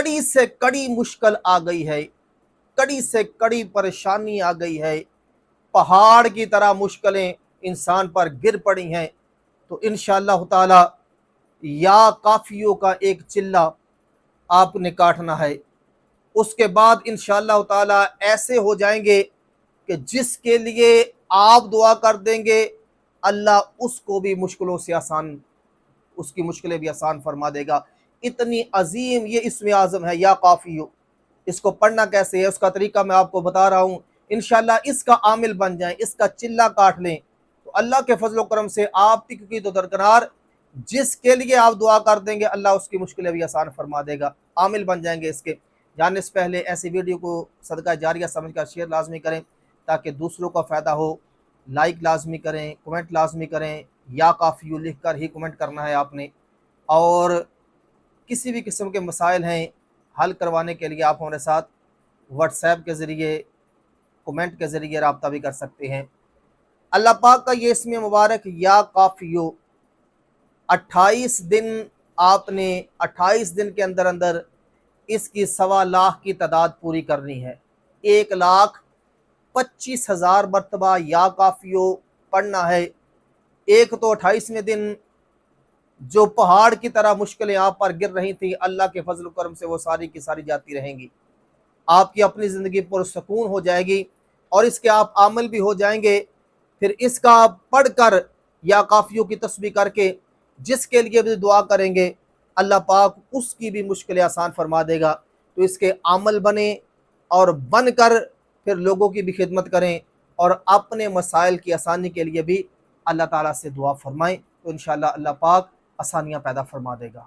کڑی سے کڑی مشکل آ گئی ہے، کڑی سے کڑی پریشانی آ گئی ہے، پہاڑ کی طرح مشکلیں انسان پر گر پڑی ہیں، تو انشاءاللہ تعالی یا کافیوں کا ایک چلہ آپ نے کاٹنا ہے۔ اس کے بعد انشاءاللہ تعالی ایسے ہو جائیں گے کہ جس کے لیے آپ دعا کر دیں گے اللہ اس کو بھی مشکلوں سے آسان، اس کی مشکلیں بھی آسان فرما دے گا۔ اتنی عظیم یہ اسم اعظم ہے یا کافیو۔ اس کو پڑھنا کیسے ہے، اس کا طریقہ میں آپ کو بتا رہا ہوں۔ انشاءاللہ اس کا عامل بن جائیں، اس کا چلہ کاٹ لیں تو اللہ کے فضل و کرم سے آپ کی تو درکنار، جس کے لیے آپ دعا کر دیں گے اللہ اس کی مشکلیں بھی آسان فرما دے گا، عامل بن جائیں گے اس کے۔ جاننے سے پہلے ایسی ویڈیو کو صدقہ جاریہ سمجھ کر شیئر لازمی کریں تاکہ دوسروں کا فائدہ ہو۔ لائک لازمی کریں، کمنٹ لازمی کریں، یا کافیو لکھ کر ہی کمنٹ کرنا ہے آپ نے۔ اور کسی بھی قسم کے مسائل ہیں حل کروانے کے لیے آپ ہمارے ساتھ واٹس ایپ کے ذریعے، کمنٹ کے ذریعے رابطہ بھی کر سکتے ہیں۔ اللہ پاک کا یہ اسم مبارک یا کافیو 28 دن، آپ نے 28 دن کے اندر اندر اس کی 1.25 لاکھ کی تعداد پوری کرنی ہے۔ 1,25,000 مرتبہ یا کافیو پڑھنا ہے۔ ایک تو 28ویں دن جو پہاڑ کی طرح مشکلیں آپ پر گر رہی تھیں اللہ کے فضل و کرم سے وہ ساری کی ساری جاتی رہیں گی، آپ کی اپنی زندگی پرسکون ہو جائے گی اور اس کے آپ عامل بھی ہو جائیں گے۔ پھر اس کا پڑھ کر یا کافیوں کی تسبیح کر کے جس کے لیے بھی دعا کریں گے اللہ پاک اس کی بھی مشکلیں آسان فرما دے گا۔ تو اس کے عمل بنیں اور بن کر پھر لوگوں کی بھی خدمت کریں اور اپنے مسائل کی آسانی کے لیے بھی اللہ تعالیٰ سے دعا فرمائیں، تو انشاءاللہ اللہ پاک آسانیاں پیدا فرما دے گا۔